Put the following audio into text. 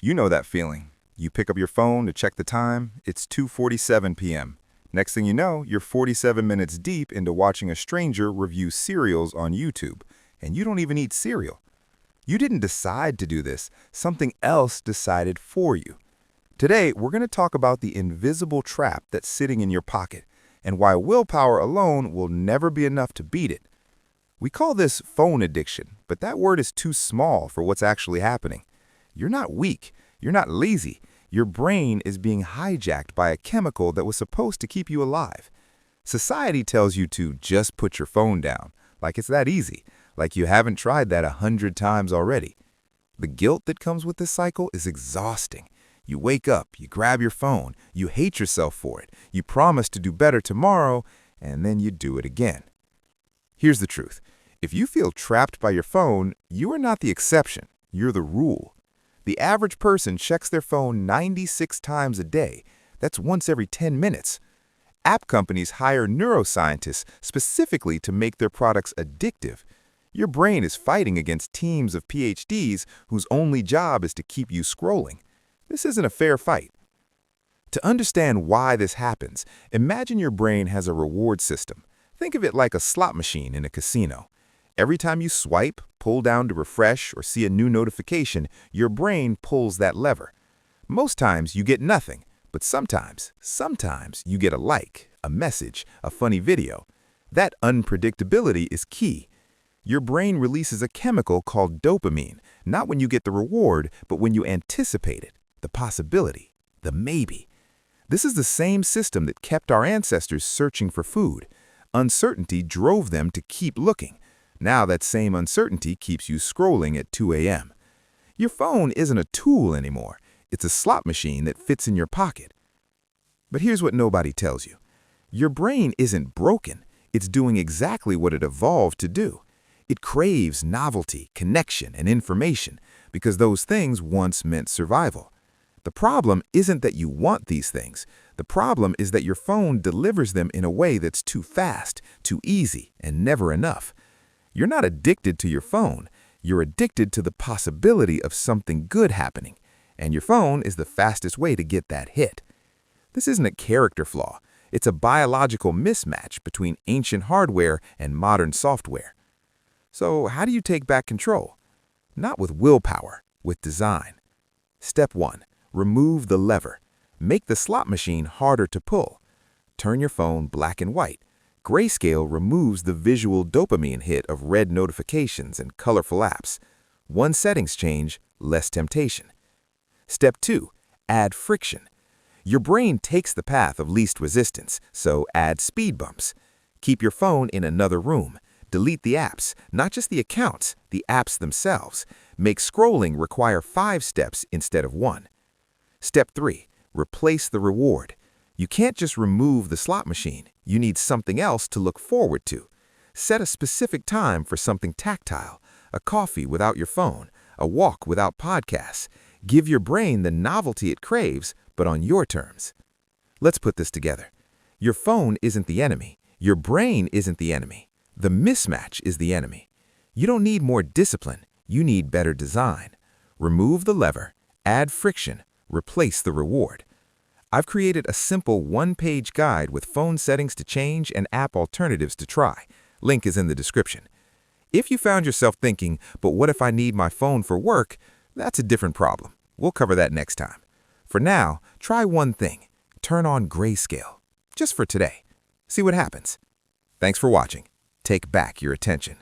You know that feeling. You pick up your phone to check the time, it's 2:47 p.m. Next thing you know, you're 47 minutes deep into watching a stranger review cereals on YouTube, and you don't even eat cereal. You didn't decide to do this, something else decided for you. Today, we're going to talk about the invisible trap that's sitting in your pocket, and why willpower alone will never be enough to beat it. We call this phone addiction, but that word is too small for what's actually happening. You're not weak. You're not lazy. Your brain is being hijacked by a chemical that was supposed to keep you alive. Society tells you to just put your phone down, like it's that easy, like you haven't tried that 100 times already. The guilt that comes with this cycle is exhausting. You wake up, you grab your phone, you hate yourself for it, you promise to do better tomorrow, and then you do it again. Here's the truth. If you feel trapped by your phone, you are not the exception. You're the rule. The average person checks their phone 96 times a day. That's once every 10 minutes. App companies hire neuroscientists specifically to make their products addictive. Your brain is fighting against teams of PhDs whose only job is to keep you scrolling. This isn't a fair fight. To understand why this happens, imagine your brain has a reward system. Think of it like a slot machine in a casino. Every time you swipe, pull down to refresh, or see a new notification, your brain pulls that lever. Most times you get nothing, but sometimes you get a like, a message, a funny video. That unpredictability is key. Your brain releases a chemical called dopamine, not when you get the reward, but when you anticipate it, the possibility, the maybe. This is the same system that kept our ancestors searching for food. Uncertainty drove them to keep looking. Now that same uncertainty keeps you scrolling at 2 a.m. Your phone isn't a tool anymore. It's a slot machine that fits in your pocket. But here's what nobody tells you. Your brain isn't broken. It's doing exactly what it evolved to do. It craves novelty, connection, and information because those things once meant survival. The problem isn't that you want these things. The problem is that your phone delivers them in a way that's too fast, too easy, and never enough. You're not addicted to your phone. You're addicted to the possibility of something good happening, and your phone is the fastest way to get that hit. This isn't a character flaw. It's a biological mismatch between ancient hardware and modern software. So how do you take back control? Not with willpower, with design. Step 1. Remove the lever. Make the slot machine harder to pull. Turn your phone black and white. Grayscale removes the visual dopamine hit of red notifications and colorful apps. One settings change, less temptation. Step 2. Add friction. Your brain takes the path of least resistance, so add speed bumps. Keep your phone in another room. Delete the apps, not just the accounts, the apps themselves. Make scrolling require 5 steps instead of 1. Step 3. Replace the reward. You can't just remove the slot machine. You need something else to look forward to. Set a specific time for something tactile, a coffee without your phone, a walk without podcasts. Give your brain the novelty it craves, but on your terms. Let's put this together. Your phone isn't the enemy. Your brain isn't the enemy. The mismatch is the enemy. You don't need more discipline. You need better design. Remove the lever, add friction, replace the reward. I've created a simple one-page guide with phone settings to change and app alternatives to try. Link is in the description. If you found yourself thinking, but what if I need my phone for work? That's a different problem. We'll cover that next time. For now, try one thing. Turn on grayscale. Just for today. See what happens. Thanks for watching. Take back your attention.